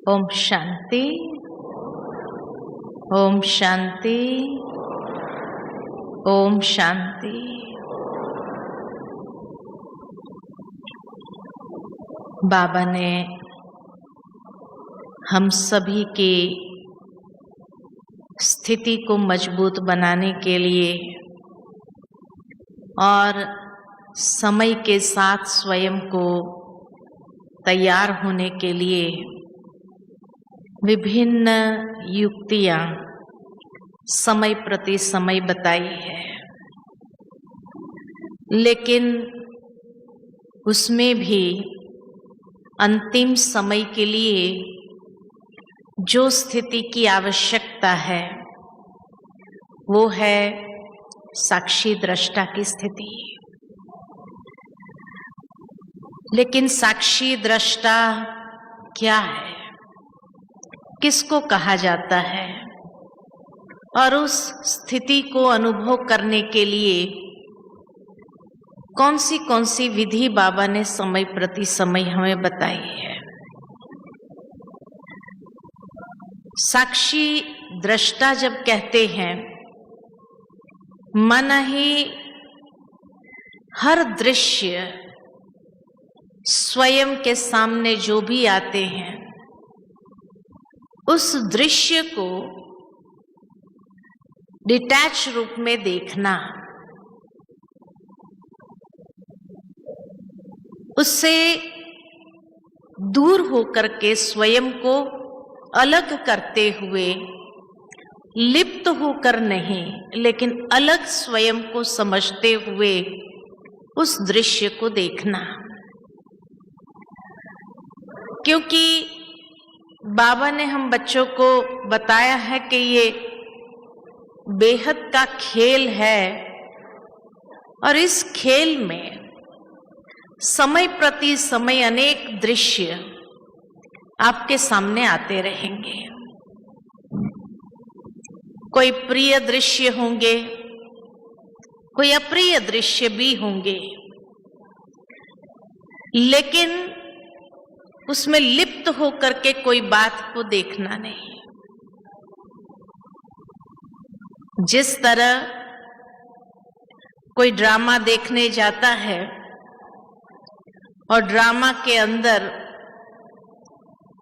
ओम शांति, ओम शांति, ओम शांति। बाबा ने हम सभी की स्थिति को मजबूत बनाने के लिए और समय के साथ स्वयं को तैयार होने के लिए विभिन्न युक्तियां समय प्रति समय बताई है, लेकिन उसमें भी अंतिम समय के लिए जो स्थिति की आवश्यकता है वो है साक्षी दृष्टा की स्थिति। लेकिन साक्षी दृष्टा क्या है, किसको कहा जाता है, और उस स्थिति को अनुभव करने के लिए कौन सी विधि बाबा ने समय प्रति समय हमें बताई है। साक्षी दृष्टा जब कहते हैं, माना ही हर दृश्य स्वयं के सामने जो भी आते हैं उस दृश्य को डिटैच रूप में देखना, उससे दूर होकर के स्वयं को अलग करते हुए, लिप्त होकर नहीं लेकिन अलग स्वयं को समझते हुए उस दृश्य को देखना। क्योंकि बाबा ने हम बच्चों को बताया है कि ये बेहद का खेल है और इस खेल में समय प्रति समय अनेक दृश्य आपके सामने आते रहेंगे। कोई प्रिय दृश्य होंगे, कोई अप्रिय दृश्य भी होंगे, लेकिन उसमें लिप्त होकर के कोई बात को देखना नहीं। जिस तरह कोई ड्रामा देखने जाता है और ड्रामा के अंदर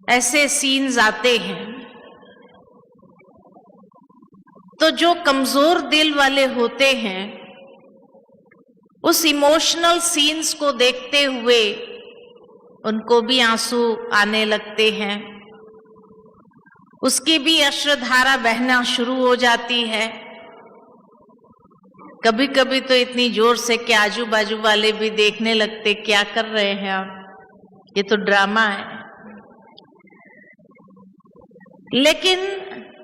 ऐसे सीन्स आते हैं, तो जो कमजोर दिल वाले होते हैं उस इमोशनल सीन्स को देखते हुए उनको भी आंसू आने लगते हैं, उसकी भी अश्रुधारा बहना शुरू हो जाती है। कभी कभी तो इतनी जोर से कि आजू बाजू वाले भी देखने लगते, क्या कर रहे हैं आप, ये तो ड्रामा है। लेकिन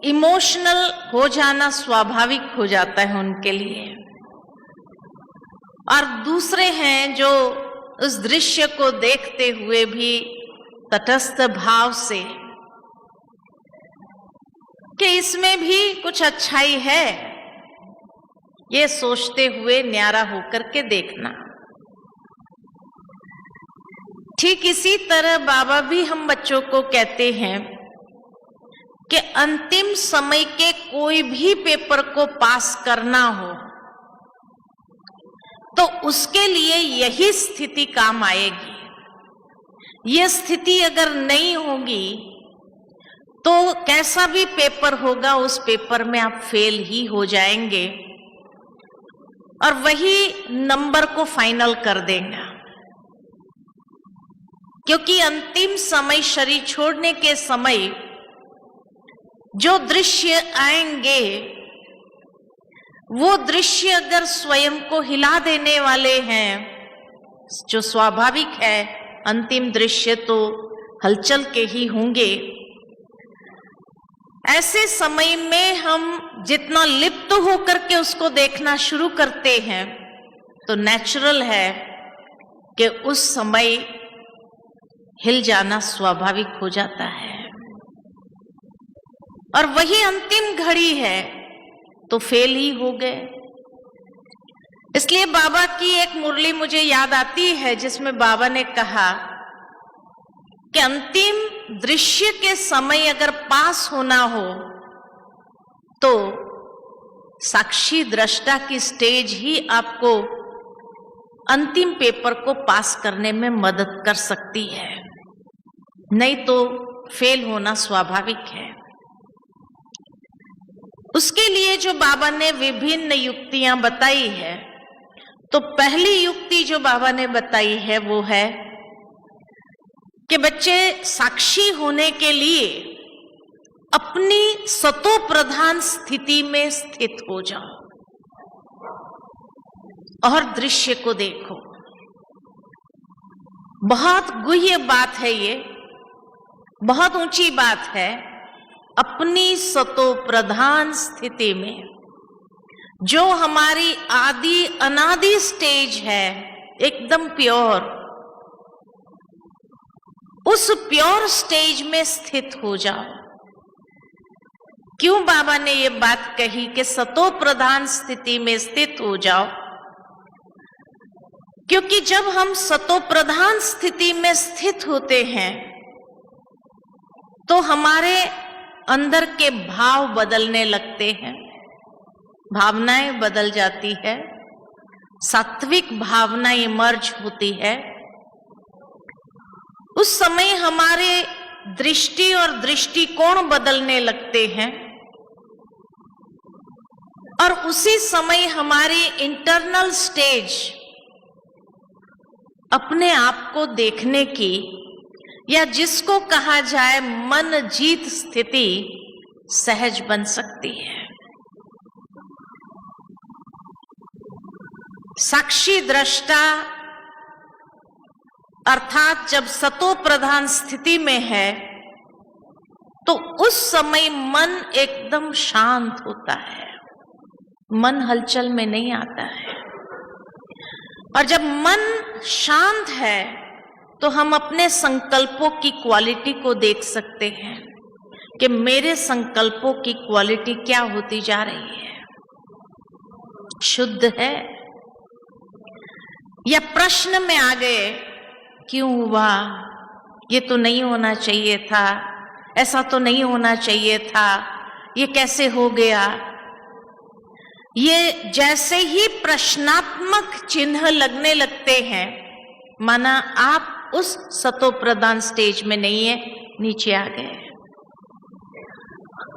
इमोशनल हो जाना स्वाभाविक हो जाता है उनके लिए। और दूसरे हैं जो उस दृश्य को देखते हुए भी तटस्थ भाव से कि इसमें भी कुछ अच्छाई है, ये सोचते हुए न्यारा होकर के देखना। ठीक इसी तरह बाबा भी हम बच्चों को कहते हैं कि अंतिम समय के कोई भी पेपर को पास करना हो तो उसके लिए यही स्थिति काम आएगी। यह स्थिति अगर नहीं होगी तो कैसा भी पेपर होगा उस पेपर में आप फेल ही हो जाएंगे और वही नंबर को फाइनल कर देगा। क्योंकि अंतिम समय, शरीर छोड़ने के समय जो दृश्य आएंगे वो दृश्य अगर स्वयं को हिला देने वाले हैं, जो स्वाभाविक है, अंतिम दृश्य तो हलचल के ही होंगे। ऐसे समय में हम जितना लिप्त होकर के उसको देखना शुरू करते हैं तो नेचुरल है कि उस समय हिल जाना स्वाभाविक हो जाता है। और वही अंतिम घड़ी है तो फेल ही हो गए। इसलिए बाबा की एक मुरली मुझे याद आती है जिसमें बाबा ने कहा कि अंतिम दृश्य के समय अगर पास होना हो तो साक्षी दृष्टा की स्टेज ही आपको अंतिम पेपर को पास करने में मदद कर सकती है, नहीं तो फेल होना स्वाभाविक है। उसके लिए जो बाबा ने विभिन्न युक्तियां बताई है, तो पहली युक्ति जो बाबा ने बताई है वो है कि बच्चे साक्षी होने के लिए अपनी सतो प्रधान स्थिति में स्थित हो जाओ और दृश्य को देखो। बहुत गुह्य बात है ये, बहुत ऊंची बात है। अपनी सतो प्रधान स्थिति में जो हमारी आदि अनादि स्टेज है, एकदम प्योर, उस प्योर स्टेज में स्थित हो जाओ। क्यों बाबा ने ये बात कही कि सतो प्रधान स्थिति में स्थित हो जाओ? क्योंकि जब हम सतो प्रधान स्थिति में स्थित होते हैं तो हमारे अंदर के भाव बदलने लगते हैं, भावनाएं बदल जाती है, सात्विक भावना इमर्ज होती है। उस समय हमारे दृष्टि और दृष्टिकोण बदलने लगते हैं और उसी समय हमारी इंटरनल स्टेज अपने आप को देखने की, या जिसको कहा जाए मन जीत स्थिति, सहज बन सकती है। साक्षी दृष्टा अर्थात जब सतो प्रधान स्थिति में है तो उस समय मन एकदम शांत होता है, मन हलचल में नहीं आता है। और जब मन शांत है तो हम अपने संकल्पों की क्वालिटी को देख सकते हैं कि मेरे संकल्पों की क्वालिटी क्या होती जा रही है, शुद्ध है या प्रश्न में आ गए, क्यों हुआ, ये तो नहीं होना चाहिए था, ऐसा तो नहीं होना चाहिए था, ये कैसे हो गया। ये जैसे ही प्रश्नात्मक चिन्ह लगने लगते हैं, माना आप उस सतो प्रधान स्टेज में नहीं है, नीचे आ गए,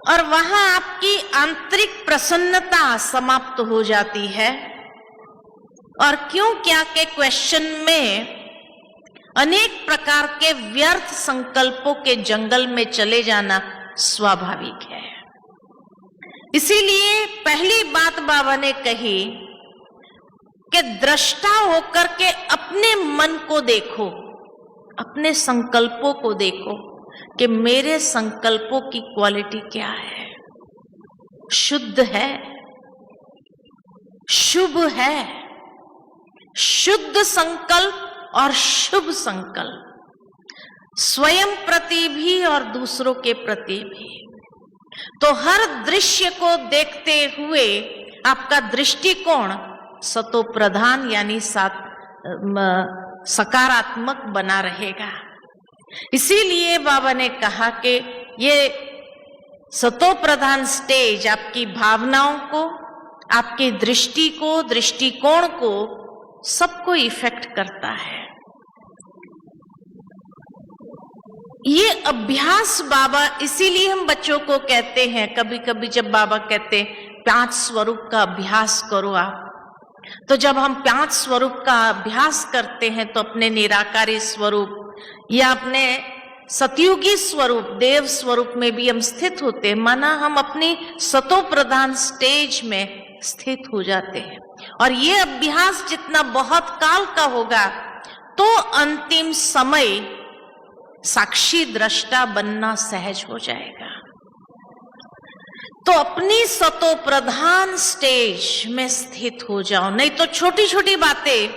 और वहां आपकी आंतरिक प्रसन्नता समाप्त हो जाती है। और क्यों क्या के क्वेश्चन में अनेक प्रकार के व्यर्थ संकल्पों के जंगल में चले जाना स्वाभाविक है। इसीलिए पहली बात बाबा ने कही कि दृष्टा होकर के अपने मन को देखो, अपने संकल्पों को देखो कि मेरे संकल्पों की क्वालिटी क्या है, शुद्ध है, शुभ है। शुद्ध संकल्प और शुभ संकल्प स्वयं प्रति भी और दूसरों के प्रति भी। तो हर दृश्य को देखते हुए आपका दृष्टिकोण सतो प्रधान यानी सकारात्मक बना रहेगा। इसीलिए बाबा ने कहा कि ये सतो प्रधान स्टेज आपकी भावनाओं को, आपकी दृष्टि को, दृष्टिकोण को, सबको इफेक्ट करता है। ये अभ्यास बाबा इसीलिए हम बच्चों को कहते हैं, कभी कभी जब बाबा कहते हैं 5 स्वरूप का अभ्यास करो आप, तो जब हम 5 स्वरूप का अभ्यास करते हैं तो अपने निराकारी स्वरूप या अपने सतयुगी स्वरूप, देव स्वरूप में भी हम स्थित होते हैं, माना हम अपनी सतो प्रधान स्टेज में स्थित हो जाते हैं। और ये अभ्यास जितना बहुत काल का होगा तो अंतिम समय साक्षी दृष्टा बनना सहज हो जाएगा। तो अपनी सतो प्रधान स्टेज में स्थित हो जाओ, नहीं तो छोटी छोटी बातें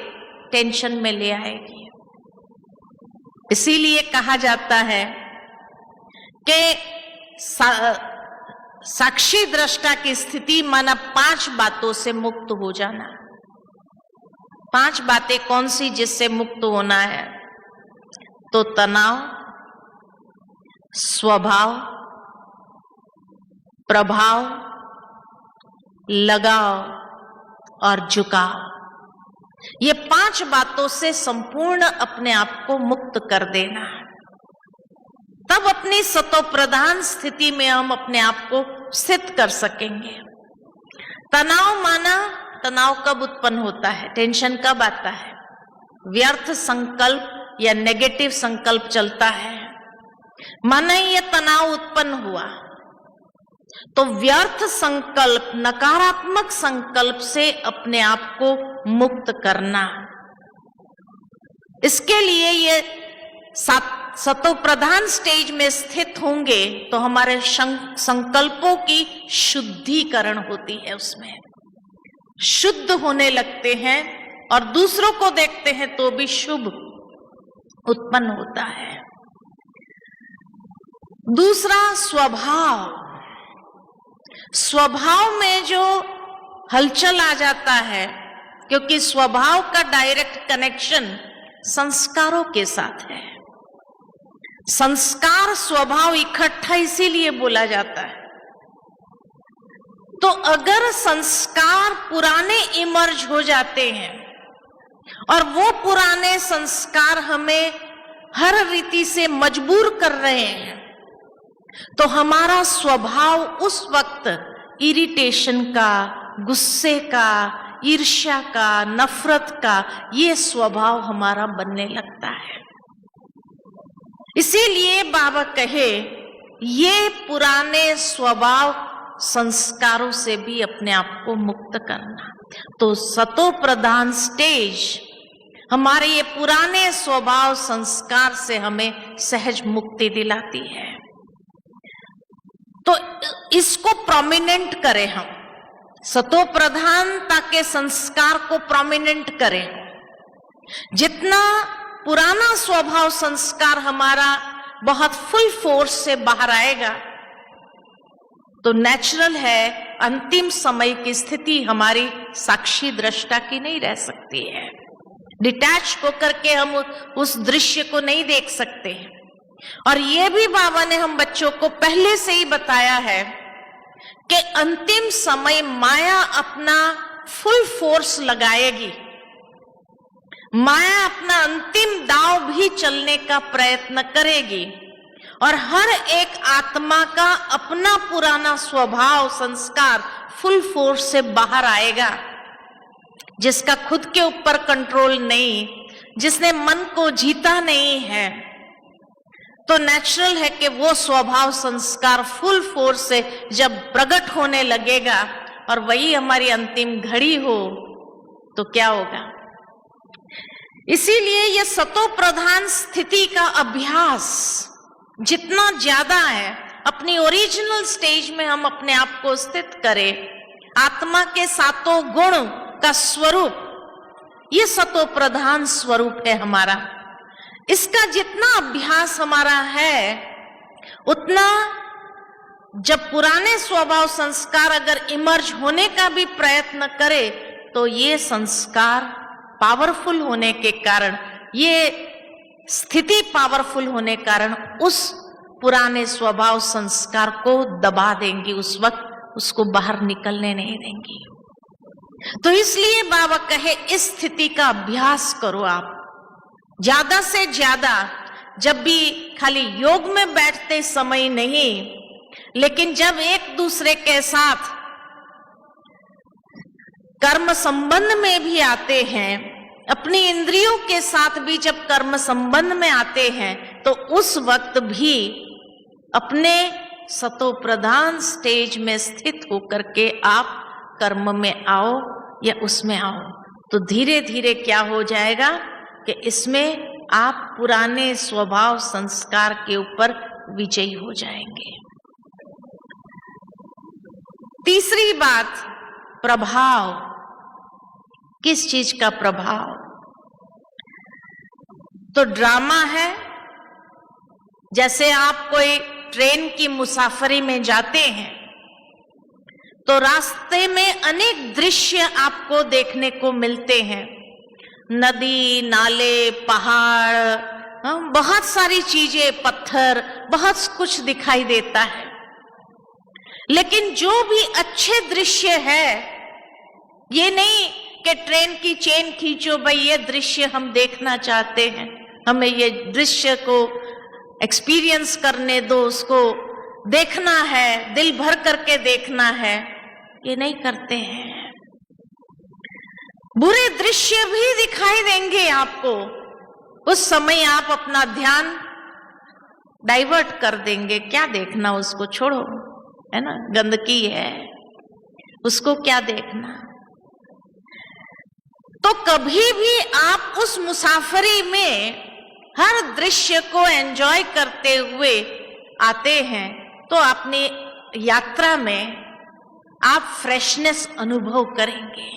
टेंशन में ले आएगी। इसीलिए कहा जाता है कि साक्षी दृष्टा की स्थिति माना 5 बातों से मुक्त हो जाना। 5 बातें कौन सी जिससे मुक्त होना है? तो तनाव, स्वभाव, प्रभाव, लगाव और झुकाव, ये 5 बातों से संपूर्ण अपने आप को मुक्त कर देना है। तब अपनी सतोप्रधान स्थिति में हम अपने आप को स्थित कर सकेंगे। तनाव माना, तनाव कब उत्पन्न होता है, टेंशन कब आता है? व्यर्थ संकल्प या नेगेटिव संकल्प चलता है, माना ये तनाव उत्पन्न हुआ, तो व्यर्थ संकल्प, नकारात्मक संकल्प से अपने आप को मुक्त करना। इसके लिए ये सतोप्रधान स्टेज में स्थित होंगे तो हमारे संकल्पों की शुद्धिकरण होती है, उसमें शुद्ध होने लगते हैं और दूसरों को देखते हैं तो भी शुभ उत्पन्न होता है। दूसरा, स्वभाव। स्वभाव में जो हलचल आ जाता है, क्योंकि स्वभाव का डायरेक्ट कनेक्शन संस्कारों के साथ है। संस्कार स्वभाव इकट्ठा इसीलिए बोला जाता है। तो अगर संस्कार पुराने इमर्ज हो जाते हैं और वो पुराने संस्कार हमें हर रीति से मजबूर कर रहे हैं, तो हमारा स्वभाव उस वक्त इरिटेशन का, गुस्से का, ईर्ष्या का, नफरत का, ये स्वभाव हमारा बनने लगता है। इसीलिए बाबा कहे ये पुराने स्वभाव संस्कारों से भी अपने आप को मुक्त करना। तो सतो प्रधान स्टेज हमारे ये पुराने स्वभाव संस्कार से हमें सहज मुक्ति दिलाती है। तो इसको प्रोमिनेंट करें, हम सतो प्रधानता के संस्कार को प्रोमिनेंट करें। जितना पुराना स्वभाव संस्कार हमारा बहुत फुल फोर्स से बाहर आएगा, तो नेचुरल है अंतिम समय की स्थिति हमारी साक्षी दृष्टा की नहीं रह सकती है। डिटैच होकर के हम उस दृश्य को नहीं देख सकते हैं। और ये भी बाबा ने हम बच्चों को पहले से ही बताया है कि अंतिम समय माया अपना फुल फोर्स लगाएगी। माया अपना अंतिम दांव भी चलने का प्रयत्न करेगी और हर एक आत्मा का अपना पुराना स्वभाव संस्कार फुल फोर्स से बाहर आएगा। जिसका खुद के ऊपर कंट्रोल नहीं, जिसने मन को जीता नहीं है, तो नेचुरल है कि वो स्वभाव संस्कार फुल फोर्स से जब प्रकट होने लगेगा और वही हमारी अंतिम घड़ी हो, तो क्या होगा। इसीलिए ये सतो प्रधान स्थिति का अभ्यास जितना ज्यादा है, अपनी ओरिजिनल स्टेज में हम अपने आप को स्थित करें। आत्मा के सातों गुण का स्वरूप, ये सतो प्रधान स्वरूप है हमारा। इसका जितना अभ्यास हमारा है, उतना जब पुराने स्वभाव संस्कार अगर इमर्ज होने का भी प्रयत्न करे, तो ये संस्कार पावरफुल होने के कारण, ये स्थिति पावरफुल होने कारण उस पुराने स्वभाव संस्कार को दबा देंगी, उस वक्त उसको बाहर निकलने नहीं देंगी। तो इसलिए बाबा कहे इस स्थिति का अभ्यास करो आप ज्यादा से ज्यादा। जब भी खाली योग में बैठते समय नहीं, लेकिन जब एक दूसरे के साथ कर्म संबंध में भी आते हैं, अपनी इंद्रियों के साथ भी जब कर्म संबंध में आते हैं, तो उस वक्त भी अपने सतो प्रधान स्टेज में स्थित होकर के आप कर्म में आओ या उसमें आओ, तो धीरे धीरे क्या हो जाएगा कि इसमें आप पुराने स्वभाव संस्कार के ऊपर विजयी हो जाएंगे। तीसरी बात, प्रभाव। किस चीज का प्रभाव? तो ड्रामा है। जैसे आप कोई ट्रेन की मुसाफरी में जाते हैं, तो रास्ते में अनेक दृश्य आपको देखने को मिलते हैं। नदी, नाले, पहाड़, बहुत सारी चीजें, पत्थर, बहुत कुछ दिखाई देता है। लेकिन जो भी अच्छे दृश्य है, ये नहीं कि ट्रेन की चेन खींचो भाई, ये दृश्य हम देखना चाहते हैं, हमें ये दृश्य को एक्सपीरियंस करने दो, उसको देखना है, दिल भर करके देखना है, ये नहीं करते हैं। बुरे दृश्य भी दिखाई देंगे आपको, उस समय आप अपना ध्यान डाइवर्ट कर देंगे, क्या देखना, उसको छोड़ो, है ना, गंदगी है, उसको क्या देखना। तो कभी भी आप उस मुसाफरी में हर दृश्य को एंजॉय करते हुए आते हैं, तो अपनी यात्रा में आप फ्रेशनेस अनुभव करेंगे।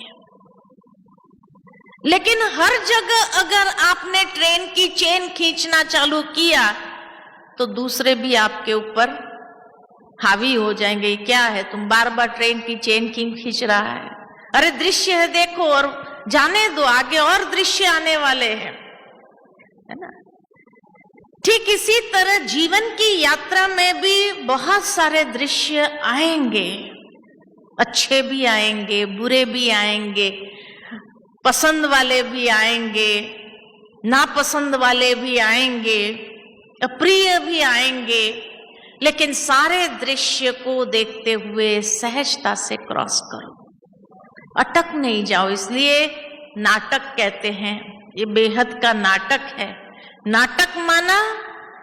लेकिन हर जगह अगर आपने ट्रेन की चेन खींचना चालू किया, तो दूसरे भी आपके ऊपर हावी हो जाएंगे। क्या है, तुम बार बार ट्रेन की चेन क्यों खींच रहा है, अरे दृश्य है देखो, और जाने दो, आगे और दृश्य आने वाले हैं, है ना। ठीक इसी तरह जीवन की यात्रा में भी बहुत सारे दृश्य आएंगे, अच्छे भी आएंगे, बुरे भी आएंगे, पसंद वाले भी आएंगे, नापसंद वाले भी आएंगे, अप्रिय भी आएंगे। लेकिन सारे दृश्य को देखते हुए सहजता से क्रॉस करो, अटक नहीं जाओ। इसलिए नाटक कहते हैं, ये बेहद का नाटक है। नाटक माना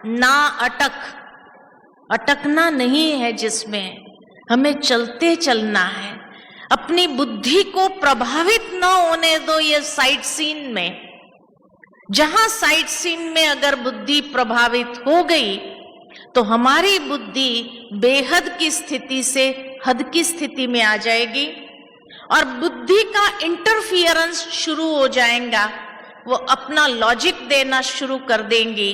ना अटक, अटकना नहीं है, जिसमें हमें चलते चलना है। अपनी बुद्धि को प्रभावित न होने दो ये साइट सीन में। जहां साइट सीन में अगर बुद्धि प्रभावित हो गई, तो हमारी बुद्धि बेहद की स्थिति से हद की स्थिति में आ जाएगी, और बुद्धि का इंटरफियरेंस शुरू हो जाएगा। वो अपना लॉजिक देना शुरू कर देंगी,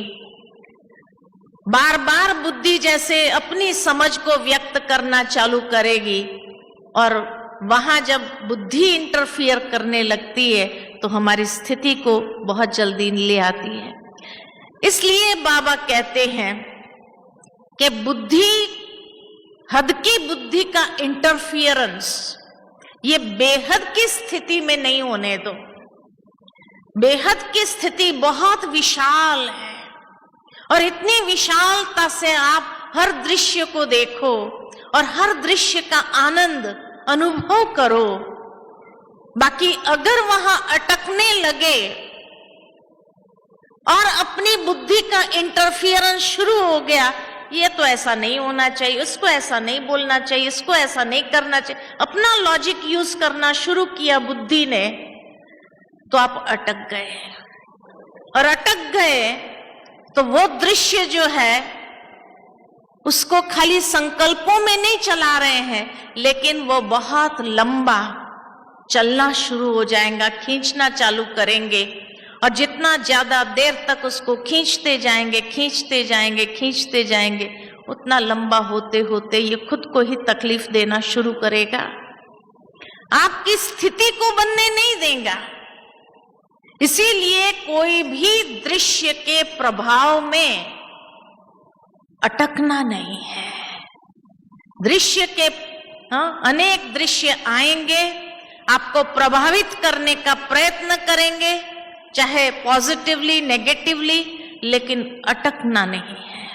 बार बार बुद्धि जैसे अपनी समझ को व्यक्त करना चालू करेगी, और वहां जब बुद्धि इंटरफियर करने लगती है, तो हमारी स्थिति को बहुत जल्दी ले आती है। इसलिए बाबा कहते हैं कि बुद्धि, हद की बुद्धि का इंटरफियरेंस, ये बेहद की स्थिति में नहीं होने दो। बेहद की स्थिति बहुत विशाल है, और इतनी विशालता से आप हर दृश्य को देखो और हर दृश्य का आनंद अनुभव करो। बाकी अगर वहां अटकने लगे और अपनी बुद्धि का इंटरफियरेंस शुरू हो गया, ये तो ऐसा नहीं होना चाहिए, इसको ऐसा नहीं बोलना चाहिए, इसको ऐसा नहीं करना चाहिए, अपना लॉजिक यूज करना शुरू किया बुद्धि ने, तो आप अटक गए। और अटक गए तो वो दृश्य जो है, उसको खाली संकल्पों में नहीं चला रहे हैं, लेकिन वो बहुत लंबा चलना शुरू हो जाएगा, खींचना चालू करेंगे। और जितना ज्यादा देर तक उसको खींचते जाएंगे, खींचते जाएंगे, खींचते जाएंगे, उतना लंबा होते होते ये खुद को ही तकलीफ देना शुरू करेगा, आपकी स्थिति को बनने नहीं देगा। इसीलिए कोई भी दृश्य के प्रभाव में अटकना नहीं है। दृश्य के अनेक दृश्य आएंगे, आपको प्रभावित करने का प्रयत्न करेंगे, चाहे पॉजिटिवली नेगेटिवली, लेकिन अटकना नहीं है,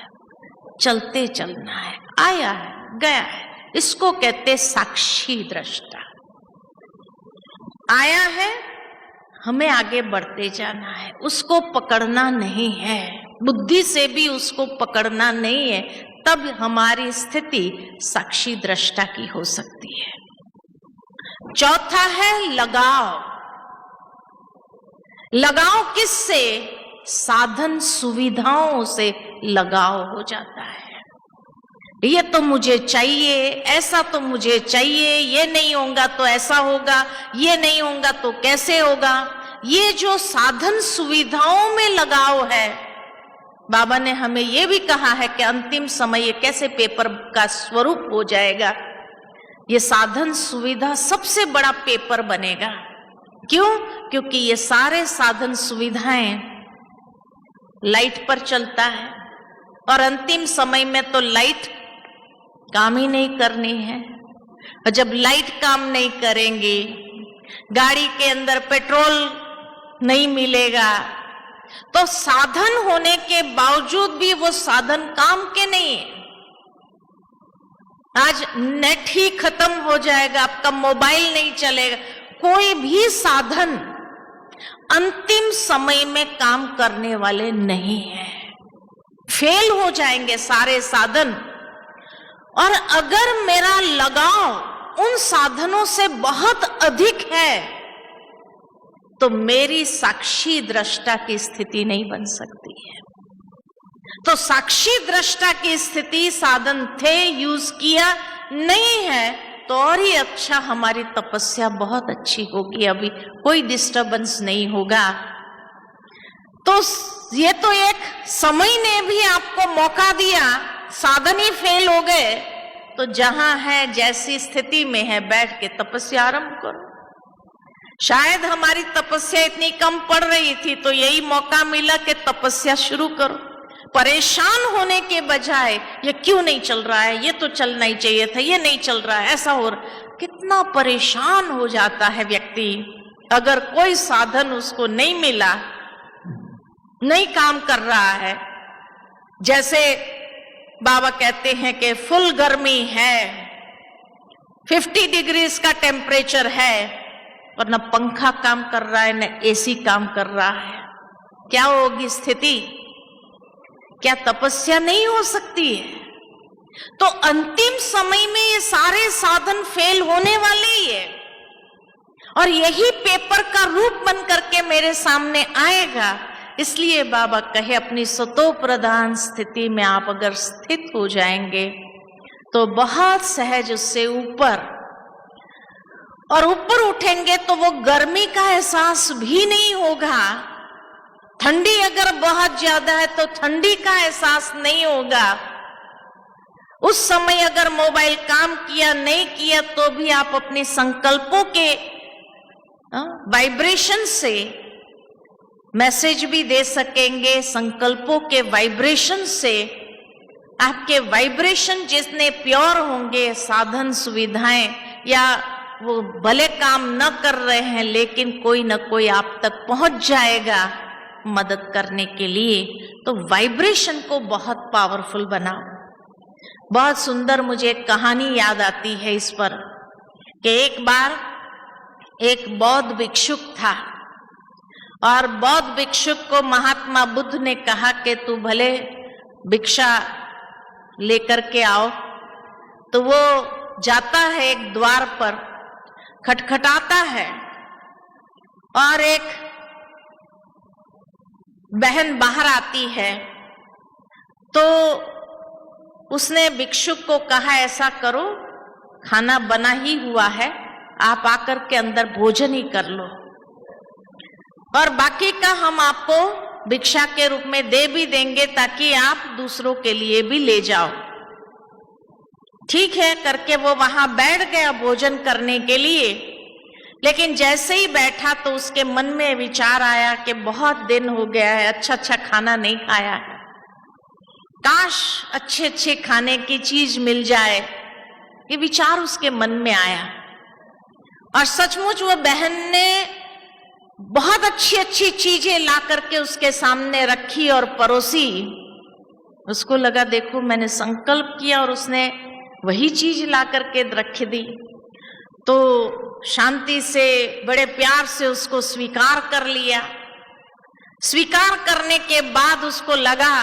चलते चलना है। आया है, गया है, इसको कहते साक्षी दृष्टा। आया है, हमें आगे बढ़ते जाना है, उसको पकड़ना नहीं है, बुद्धि से भी उसको पकड़ना नहीं है, तब हमारी स्थिति साक्षी दृष्टा की हो सकती है। चौथा है लगाव। लगाव किससे? साधन सुविधाओं से लगाव हो जाता है। ये तो मुझे चाहिए, ऐसा तो मुझे चाहिए, ये नहीं होगा तो ऐसा होगा, ये नहीं होगा तो कैसे होगा। ये जो साधन सुविधाओं में लगाव है, बाबा ने हमें ये भी कहा है कि अंतिम समय ये कैसे पेपर का स्वरूप हो जाएगा। ये साधन सुविधा सबसे बड़ा पेपर बनेगा। क्यों? क्योंकि ये सारे साधन सुविधाएं लाइट पर चलता है, और अंतिम समय में तो लाइट काम ही नहीं करनी है। और जब लाइट काम नहीं करेंगी, गाड़ी के अंदर पेट्रोल नहीं मिलेगा, तो साधन होने के बावजूद भी वो साधन काम के नहीं है। आज नेट ही खत्म हो जाएगा, आपका मोबाइल नहीं चलेगा, कोई भी साधन अंतिम समय में काम करने वाले नहीं है, फेल हो जाएंगे सारे साधन। और अगर मेरा लगाव उन साधनों से बहुत अधिक है, तो मेरी साक्षी दृष्टा की स्थिति नहीं बन सकती है। तो साक्षी दृष्टा की स्थिति साधन थे, यूज किया नहीं है, तो और ही अच्छा, हमारी तपस्या बहुत अच्छी होगी, अभी कोई डिस्टरबेंस नहीं होगा। तो ये तो एक समय ने भी आपको मौका दिया, साधन ही फेल हो गए, तो जहां है, जैसी स्थिति में है, बैठ के तपस्या आरंभ करो। शायद हमारी तपस्या इतनी कम पड़ रही थी, तो यही मौका मिला कि तपस्या शुरू करो। परेशान होने के बजाय ये क्यों नहीं चल रहा है, ये तो चलना ही चाहिए था, ये नहीं चल रहा है, ऐसा हो रहा, कितना परेशान हो जाता है व्यक्ति अगर कोई साधन उसको नहीं मिला, नहीं काम कर रहा है। जैसे बाबा कहते हैं कि फुल गर्मी है, 50 डिग्री का टेम्परेचर है, और न पंखा काम कर रहा है, न एसी काम कर रहा है, क्या होगी स्थिति? क्या तपस्या नहीं हो सकती है? तो अंतिम समय में ये सारे साधन फेल होने वाले ही है, और यही पेपर का रूप बन करके मेरे सामने आएगा। इसलिए बाबा कहे, अपनी सतो प्रधान स्थिति में आप अगर स्थित हो जाएंगे तो बहुत सहज उससे ऊपर, और ऊपर उठेंगे तो वो गर्मी का एहसास भी नहीं होगा। ठंडी अगर बहुत ज्यादा है तो ठंडी का एहसास नहीं होगा। उस समय अगर मोबाइल काम किया नहीं किया तो भी आप अपने संकल्पों के वाइब्रेशन से मैसेज भी दे सकेंगे। संकल्पों के वाइब्रेशन से आपके वाइब्रेशन जितने प्योर होंगे, साधन सुविधाएं या वो भले काम न कर रहे हैं लेकिन कोई न कोई आप तक पहुंच जाएगा मदद करने के लिए। तो वाइब्रेशन को बहुत पावरफुल बनाओ। बहुत सुंदर मुझे एक कहानी याद आती है इस पर कि एक बार एक बौद्ध भिक्षुक था, और बौद्ध भिक्षुक को महात्मा बुद्ध ने कहा कि तू भले भिक्षा लेकर के आओ। तो वो जाता है एक द्वार पर, खटखटाता है, और एक बहन बाहर आती है। तो उसने भिक्षुक को कहा, ऐसा करो, खाना बना ही हुआ है, आप आकर के अंदर भोजन ही कर लो, और बाकी का हम आपको भिक्षा के रूप में दे भी देंगे ताकि आप दूसरों के लिए भी ले जाओ। ठीक है करके वो वहां बैठ गया भोजन करने के लिए। लेकिन जैसे ही बैठा तो उसके मन में विचार आया कि बहुत दिन हो गया है, अच्छा खाना नहीं खाया है, काश अच्छे खाने की चीज मिल जाए। ये विचार उसके मन में आया, और सचमुच वो बहन ने बहुत अच्छी चीजें ला करके उसके सामने रखी और परोसी। उसको लगा देखो मैंने संकल्प किया और उसने वही चीज ला करके रख दी। तो शांति से बड़े प्यार से उसको स्वीकार कर लिया। स्वीकार करने के बाद उसको लगा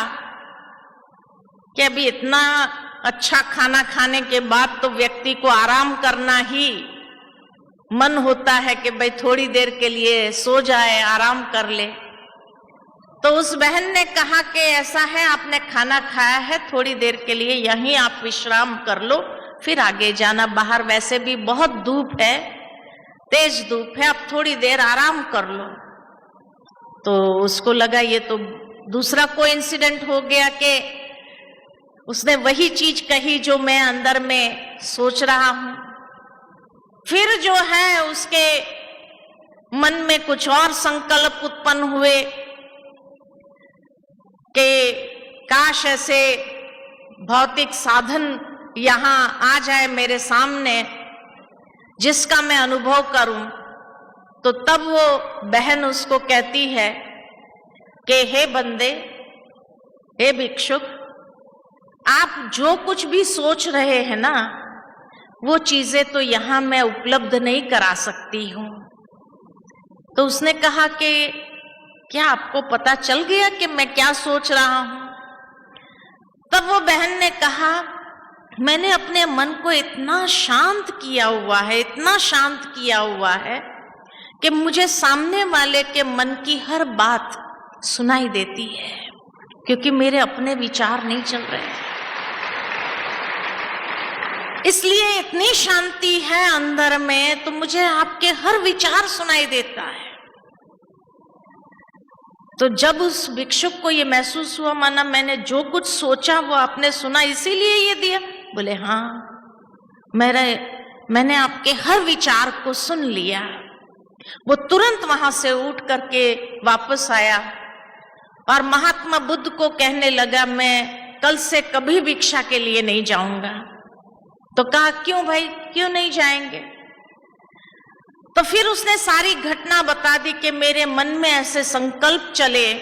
कि अभी इतना अच्छा खाना खाने के बाद तो व्यक्ति को आराम करना ही मन होता है कि भाई थोड़ी देर के लिए सो जाए, आराम कर ले। तो उस बहन ने कहा कि ऐसा है, आपने खाना खाया है, थोड़ी देर के लिए यहीं आप विश्राम कर लो, फिर आगे जाना। बाहर वैसे भी बहुत धूप है, तेज धूप है, आप थोड़ी देर आराम कर लो। तो उसको लगा ये तो दूसरा कोइंसिडेंट हो गया कि उसने वही चीज कही जो मैं अंदर में सोच रहा हूं। फिर जो है उसके मन में कुछ और संकल्प उत्पन्न हुए। कि काश ऐसे भौतिक साधन यहाँ आ जाए मेरे सामने जिसका मैं अनुभव करूं। तो तब वो बहन उसको कहती है कि हे बंदे, हे भिक्षुक, आप जो कुछ भी सोच रहे हैं ना, वो चीजें तो यहां मैं उपलब्ध नहीं करा सकती हूं। तो उसने कहा कि क्या आपको पता चल गया कि मैं क्या सोच रहा हूं? तब वो बहन ने कहा, मैंने अपने मन को इतना शांत किया हुआ है, इतना शांत किया हुआ है कि मुझे सामने वाले के मन की हर बात सुनाई देती है, क्योंकि मेरे अपने विचार नहीं चल रहे। इसलिए इतनी शांति है अंदर में, तो मुझे आपके हर विचार सुनाई देता है। तो जब उस भिक्षुक को ये महसूस हुआ माना मैंने जो कुछ सोचा वो आपने सुना, इसीलिए ये दिया। बोले हाँ, मैंने आपके हर विचार को सुन लिया। वो तुरंत वहां से उठ करके वापस आया और महात्मा बुद्ध को कहने लगा, मैं कल से कभी भिक्षा के लिए नहीं जाऊंगा। तो कहा, क्यों भाई, क्यों नहीं जाएंगे? तो फिर उसने सारी घटना बता दी कि मेरे मन में ऐसे संकल्प चले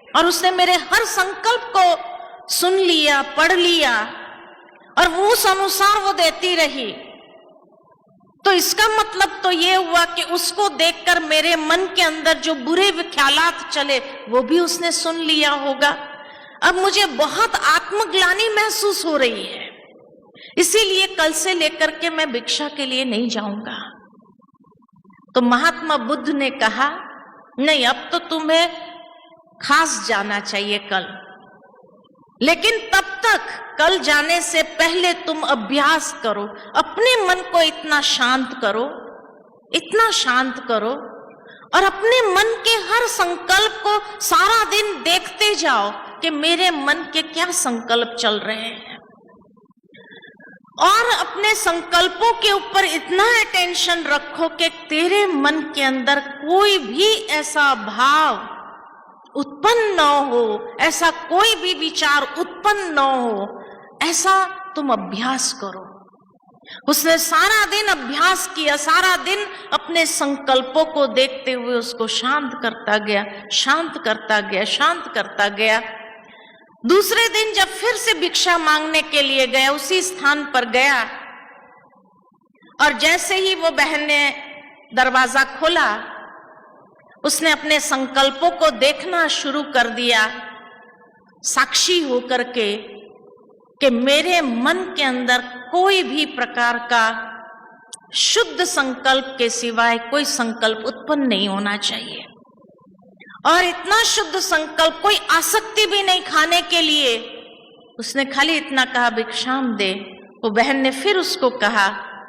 और उसने मेरे हर संकल्प को सुन लिया, पढ़ लिया और उस अनुसार वो देती रही। तो इसका मतलब तो ये हुआ कि उसको देखकर मेरे मन के अंदर जो बुरे ख्यालात चले वो भी उसने सुन लिया होगा। अब मुझे बहुत आत्मग्लानि महसूस हो रही है, इसीलिए कल से लेकर के मैं भिक्षा के लिए नहीं जाऊंगा। तो महात्मा बुद्ध ने कहा, नहीं, अब तो तुम्हें खास जाना चाहिए कल, लेकिन तब तक कल जाने से पहले तुम अभ्यास करो, अपने मन को इतना शांत करो, इतना शांत करो और अपने मन के हर संकल्प को सारा दिन देखते जाओ कि मेरे मन के क्या संकल्प चल रहे हैं, और अपने संकल्पों के ऊपर इतना अटेंशन रखो कि तेरे मन के अंदर कोई भी ऐसा भाव उत्पन्न न हो, ऐसा कोई भी विचार उत्पन्न न हो, ऐसा तुम अभ्यास करो। उसने सारा दिन अभ्यास किया, सारा दिन अपने संकल्पों को देखते हुए उसको शांत करता गया, शांत करता गया, शांत करता गया। दूसरे दिन जब फिर से भिक्षा मांगने के लिए गया, उसी स्थान पर गया और जैसे ही वो बहन ने दरवाजा खोला, उसने अपने संकल्पों को देखना शुरू कर दिया, साक्षी होकर के कि मेरे मन के अंदर कोई भी प्रकार का शुद्ध संकल्प के सिवाय कोई संकल्प उत्पन्न नहीं होना चाहिए, और इतना शुद्ध संकल्प, कोई आसक्ति भी नहीं खाने के लिए। उसने खाली इतना कहा, भिक्षाम दे। वो बहन ने फिर उसको कहा,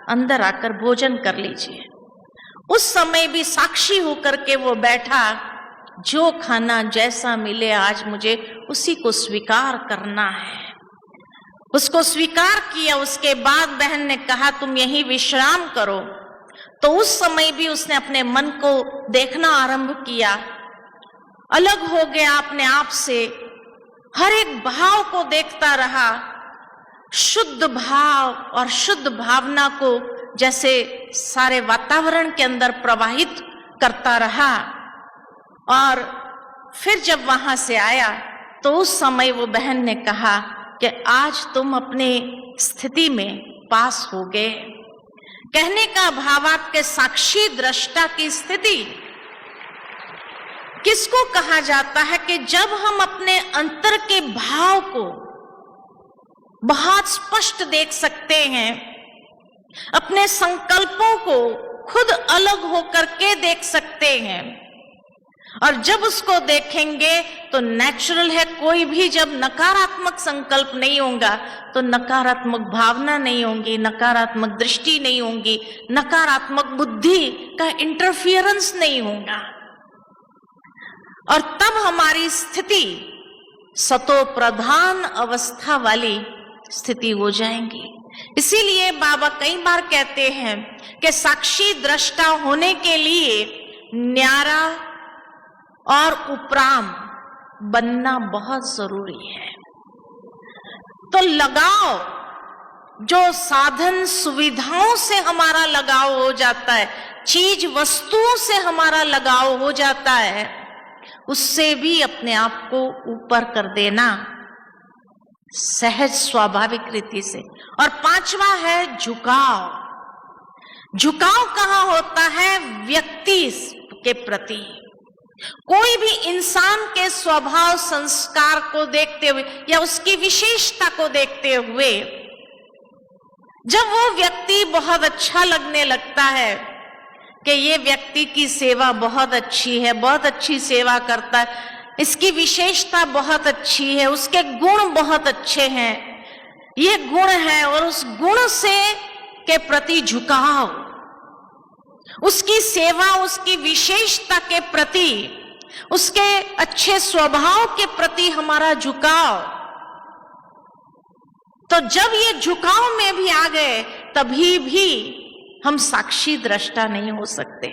अंदर आकर भोजन कर लीजिए। उस समय भी साक्षी होकर के वो बैठा, जो खाना जैसा मिले आज मुझे उसी को स्वीकार करना है। उसको स्वीकार किया। उसके बाद बहन ने कहा, तुम यहीं विश्राम करो। तो उस समय भी उसने अपने मन को देखना आरंभ किया, अलग हो गया अपने आप से, हर एक भाव को देखता रहा, शुद्ध भाव और शुद्ध भावना को जैसे सारे वातावरण के अंदर प्रवाहित करता रहा। और फिर जब वहां से आया तो उस समय वो बहन ने कहा कि आज तुम अपने स्थिति में पास हो गए। कहने का भाव आपके साक्षी दृष्टा की स्थिति किसको कहा जाता है कि जब हम अपने अंतर के भाव को बहुत स्पष्ट देख सकते हैं, अपने संकल्पों को खुद अलग होकर के देख सकते हैं, और जब उसको देखेंगे तो नेचुरल है, कोई भी जब नकारात्मक संकल्प नहीं होगा तो नकारात्मक भावना नहीं होगी, नकारात्मक दृष्टि नहीं होगी, नकारात्मक बुद्धि का इंटरफियरेंस नहीं होगा, और तब हमारी स्थिति सतो प्रधान अवस्था वाली स्थिति हो जाएंगी। इसीलिए बाबा कई बार कहते हैं कि साक्षी दृष्टा होने के लिए न्यारा और उपराम बनना बहुत जरूरी है। तो लगाव, जो साधन सुविधाओं से हमारा लगाव हो जाता है, चीज वस्तुओं से हमारा लगाव हो जाता है, उससे भी अपने आप को ऊपर कर देना सहज स्वाभाविक रीति से। और पांचवा है झुकाव। झुकाव कहाँ होता है? व्यक्ति के प्रति। कोई भी इंसान के स्वभाव संस्कार को देखते हुए या उसकी विशेषता को देखते हुए जब वो व्यक्ति बहुत अच्छा लगने लगता है कि ये व्यक्ति की सेवा बहुत अच्छी है, बहुत अच्छी सेवा करता है, इसकी विशेषता बहुत अच्छी है, उसके गुण बहुत अच्छे हैं, ये गुण है, और उस गुण से के प्रति झुकाव, उसकी सेवा, उसकी विशेषता के प्रति, उसके अच्छे स्वभाव के प्रति हमारा झुकाव, तो जब ये झुकाव में भी आ गए तभी भी हम साक्षी दृष्टा नहीं हो सकते।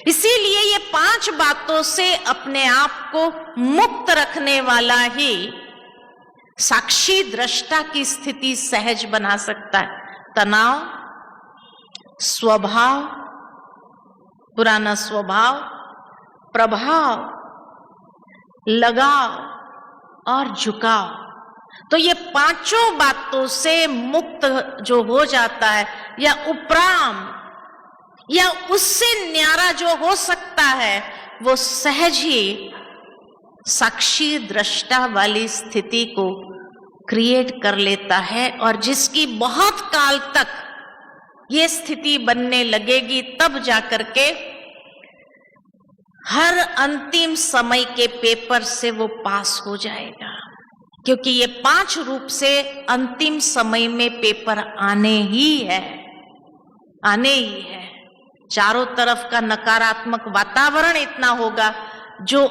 इसीलिए ये 5 बातों से अपने आप को मुक्त रखने वाला ही साक्षी दृष्टा की स्थिति सहज बना सकता है। तनाव, स्वभाव, पुराना स्वभाव, प्रभाव, लगाव और झुकाव, तो ये 5 बातों से मुक्त जो हो जाता है या उपराम या उससे न्यारा जो हो सकता है, वो सहज ही साक्षी दृष्टा वाली स्थिति को क्रिएट कर लेता है। और जिसकी बहुत काल तक ये स्थिति बनने लगेगी, तब जाकर के हर अंतिम समय के पेपर से वो पास हो जाएगा, क्योंकि ये 5 रूप से अंतिम समय में पेपर आने ही है, आने ही है। चारों तरफ का नकारात्मक वातावरण इतना होगा जो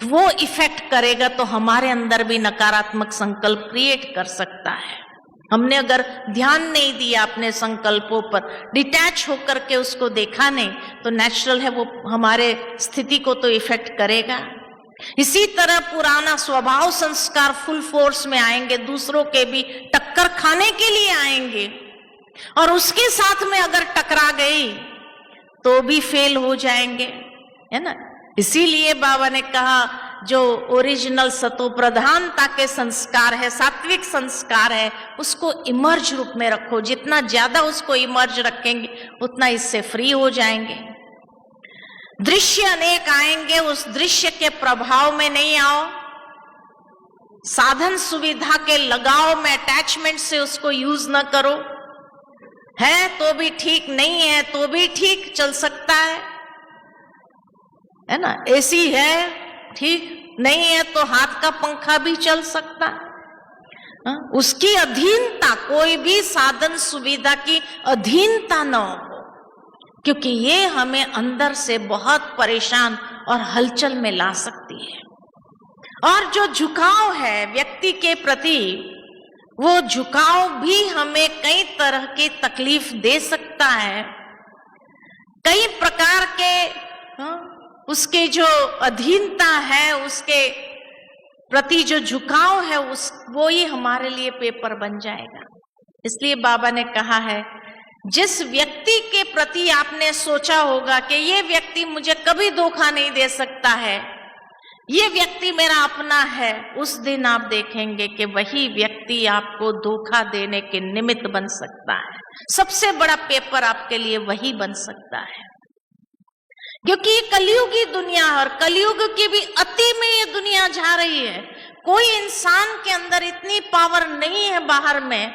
वो इफेक्ट करेगा, तो हमारे अंदर भी नकारात्मक संकल्प क्रिएट कर सकता है। हमने अगर ध्यान नहीं दिया अपने संकल्पों पर, डिटैच होकर के उसको देखा नहीं, तो नेचुरल है वो हमारे स्थिति को तो इफेक्ट करेगा। इसी तरह पुराना स्वभाव संस्कार फुल फोर्स में आएंगे, दूसरों के भी टक्कर खाने के लिए आएंगे, और उसके साथ में अगर टकरा गई तो भी फेल हो जाएंगे, है ना। इसीलिए बाबा ने कहा जो ओरिजिनल सतो प्रधानता के संस्कार है, सात्विक संस्कार है, उसको इमर्ज रूप में रखो। जितना ज्यादा उसको इमर्ज रखेंगे उतना इससे फ्री हो जाएंगे। दृश्य अनेक आएंगे, उस दृश्य के प्रभाव में नहीं आओ। साधन सुविधा के लगाव में, अटैचमेंट से उसको यूज न करो। है तो भी ठीक, नहीं है तो भी ठीक, चल सकता है ना। एसी है ठीक, नहीं है तो हाथ का पंखा भी चल सकता है। उसकी अधीनता, कोई भी साधन सुविधा की अधीनता न हो, क्योंकि ये हमें अंदर से बहुत परेशान और हलचल में ला सकती है। और जो झुकाव है व्यक्ति के प्रति, वो झुकाव भी हमें कई तरह की तकलीफ दे सकता है। कई प्रकार के उसके जो अधीनता है, उसके प्रति जो झुकाव है, वो ही हमारे लिए पेपर बन जाएगा। इसलिए बाबा ने कहा है, जिस व्यक्ति के प्रति आपने सोचा होगा कि ये व्यक्ति मुझे कभी धोखा नहीं दे सकता है, ये व्यक्ति मेरा अपना है, उस दिन आप देखेंगे कि वही व्यक्ति आपको धोखा देने के निमित्त बन सकता है। सबसे बड़ा पेपर आपके लिए वही बन सकता है, क्योंकि ये कलयुगी दुनिया है, और कलयुग की भी अति में ये दुनिया जा रही है। कोई इंसान के अंदर इतनी पावर नहीं है बाहर में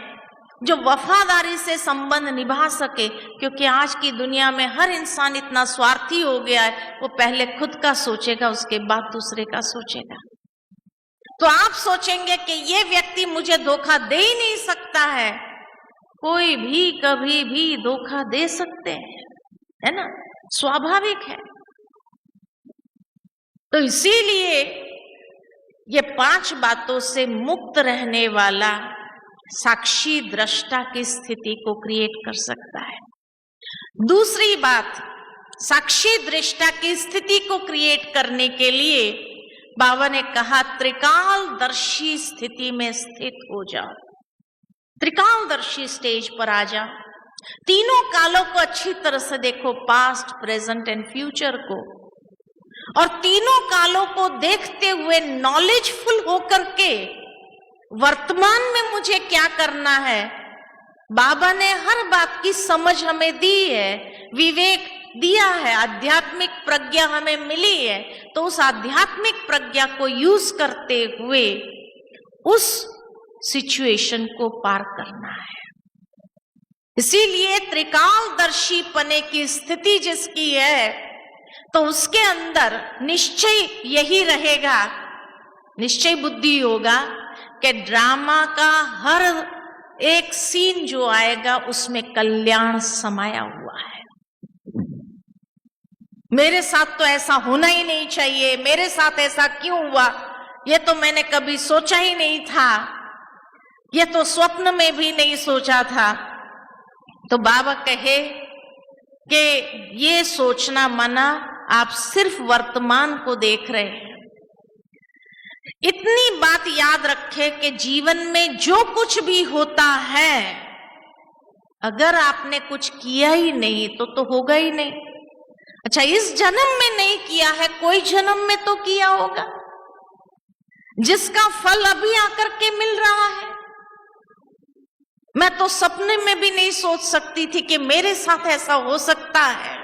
जो वफादारी से संबंध निभा सके, क्योंकि आज की दुनिया में हर इंसान इतना स्वार्थी हो गया है। वो पहले खुद का सोचेगा, उसके बाद दूसरे का सोचेगा। तो आप सोचेंगे कि ये व्यक्ति मुझे धोखा दे ही नहीं सकता है। कोई भी कभी भी धोखा दे सकते हैं, है ना, स्वाभाविक है। तो इसीलिए ये 5 बातों से मुक्त रहने वाला साक्षी दृष्टा की स्थिति को क्रिएट कर सकता है। दूसरी बात, साक्षी दृष्टा की स्थिति को क्रिएट करने के लिए बाबा ने कहा त्रिकालदर्शी स्थिति में स्थित हो जाओ, त्रिकालदर्शी स्टेज पर आ जाओ, तीनों कालों को अच्छी तरह से देखो, पास्ट, प्रेजेंट एंड फ्यूचर को, और तीनों कालों को देखते हुए नॉलेजफुल होकर के वर्तमान में मुझे क्या करना है। बाबा ने हर बात की समझ हमें दी है, विवेक दिया है, आध्यात्मिक प्रज्ञा हमें मिली है, तो उस आध्यात्मिक प्रज्ञा को यूज करते हुए उस सिचुएशन को पार करना है। इसीलिए त्रिकालदर्शी पने की स्थिति जिसकी है, तो उसके अंदर निश्चय यही रहेगा, निश्चय बुद्धि होगा कि ड्रामा का हर एक सीन जो आएगा उसमें कल्याण समाया हुआ है। मेरे साथ तो ऐसा होना ही नहीं चाहिए, मेरे साथ ऐसा क्यों हुआ, ये तो मैंने कभी सोचा ही नहीं था, ये तो स्वप्न में भी नहीं सोचा था। तो बाबा कहे कि ये सोचना मना, आप सिर्फ वर्तमान को देख रहे हैं। इतनी बात याद रखें कि जीवन में जो कुछ भी होता है, अगर आपने कुछ किया ही नहीं तो होगा ही नहीं। अच्छा, इस जन्म में नहीं किया है, कोई जन्म में तो किया होगा, जिसका फल अभी आकर के मिल रहा है। मैं तो सपने में भी नहीं सोच सकती थी कि मेरे साथ ऐसा हो सकता है,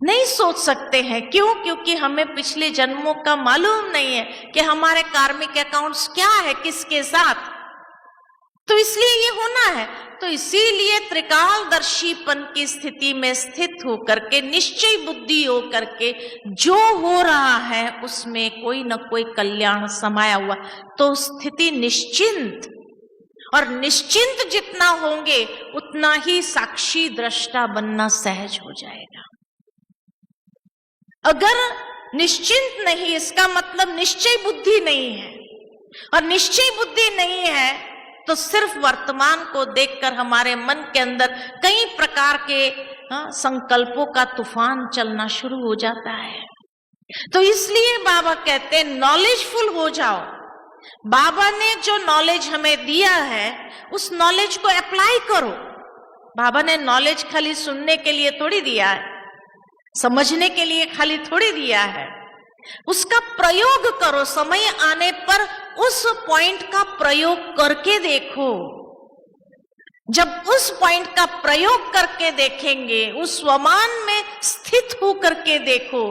नहीं सोच सकते हैं। क्यों? क्योंकि हमें पिछले जन्मों का मालूम नहीं है कि हमारे कार्मिक अकाउंट्स क्या है किसके साथ, तो इसलिए ये होना है। तो इसीलिए त्रिकालदर्शीपन की स्थिति में स्थित होकर के, निश्चय बुद्धि होकर के जो हो रहा है उसमें कोई न कोई कल्याण समाया हुआ, तो स्थिति निश्चिंत, और निश्चिंत जितना होंगे उतना ही साक्षी दृष्टा बनना सहज हो जाएगा। अगर निश्चिंत नहीं, इसका मतलब निश्चय बुद्धि नहीं है, और निश्चय बुद्धि नहीं है तो सिर्फ वर्तमान को देखकर हमारे मन के अंदर कई प्रकार के संकल्पों का तूफान चलना शुरू हो जाता है। तो इसलिए बाबा कहते हैं नॉलेजफुल हो जाओ। बाबा ने जो नॉलेज हमें दिया है उस नॉलेज को अप्लाई करो। बाबा ने नॉलेज खाली सुनने के लिए थोड़ी दिया है, समझने के लिए खाली थोड़ी दिया है, उसका प्रयोग करो। समय आने पर उस पॉइंट का प्रयोग करके देखो। जब उस पॉइंट का प्रयोग करके देखेंगे, उस स्वमान में स्थित होकर के देखो,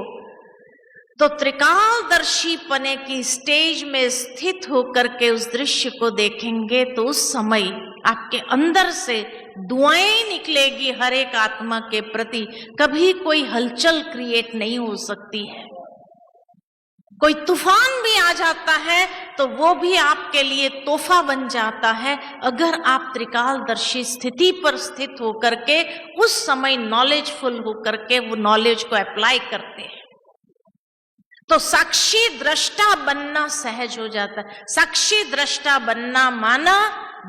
तो त्रिकालदर्शी पने की स्टेज में स्थित होकर के उस दृश्य को देखेंगे, तो उस समय आपके अंदर से दुआएं निकलेगी हर एक आत्मा के प्रति। कभी कोई हलचल क्रिएट नहीं हो सकती है। कोई तूफान भी आ जाता है तो वो भी आपके लिए तोहफा बन जाता है, अगर आप त्रिकालदर्शी स्थिति पर स्थित होकर के उस समय नॉलेजफुल होकर के वो नॉलेज को अप्लाई करते हैं। तो साक्षी दृष्टा बनना सहज हो जाता है। साक्षी दृष्टा बनना माना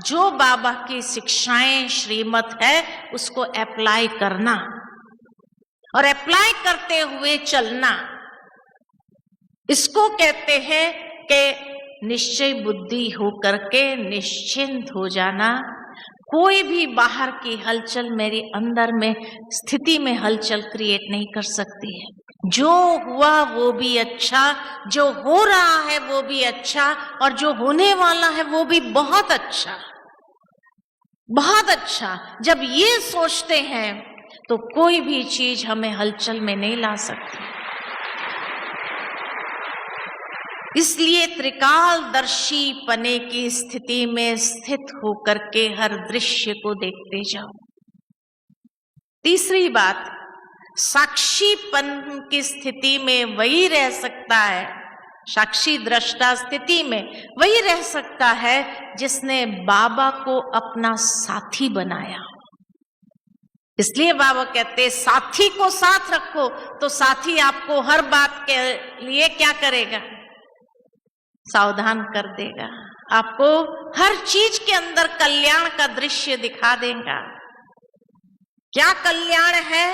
जो बाबा की शिक्षाएं श्रीमत है उसको अप्लाई करना, और अप्लाई करते हुए चलना। इसको कहते हैं कि निश्चय बुद्धि होकर के निश्चिंत हो जाना। कोई भी बाहर की हलचल मेरे अंदर में स्थिति में हलचल क्रिएट नहीं कर सकती है। जो हुआ वो भी अच्छा, जो हो रहा है वो भी अच्छा, और जो होने वाला है वो भी बहुत अच्छा, बहुत अच्छा। जब ये सोचते हैं तो कोई भी चीज हमें हलचल में नहीं ला सकती। इसलिए त्रिकालदर्शी पने की स्थिति में स्थित होकर के हर दृश्य को देखते जाओ। तीसरी बात, साक्षीपन की स्थिति में वही रह सकता है, साक्षी दृष्टा स्थिति में वही रह सकता है जिसने बाबा को अपना साथी बनाया। इसलिए बाबा कहते साथी को साथ रखो, तो साथी आपको हर बात के लिए क्या करेगा? सावधान कर देगा। आपको हर चीज के अंदर कल्याण का दृश्य दिखा देगा। क्या कल्याण है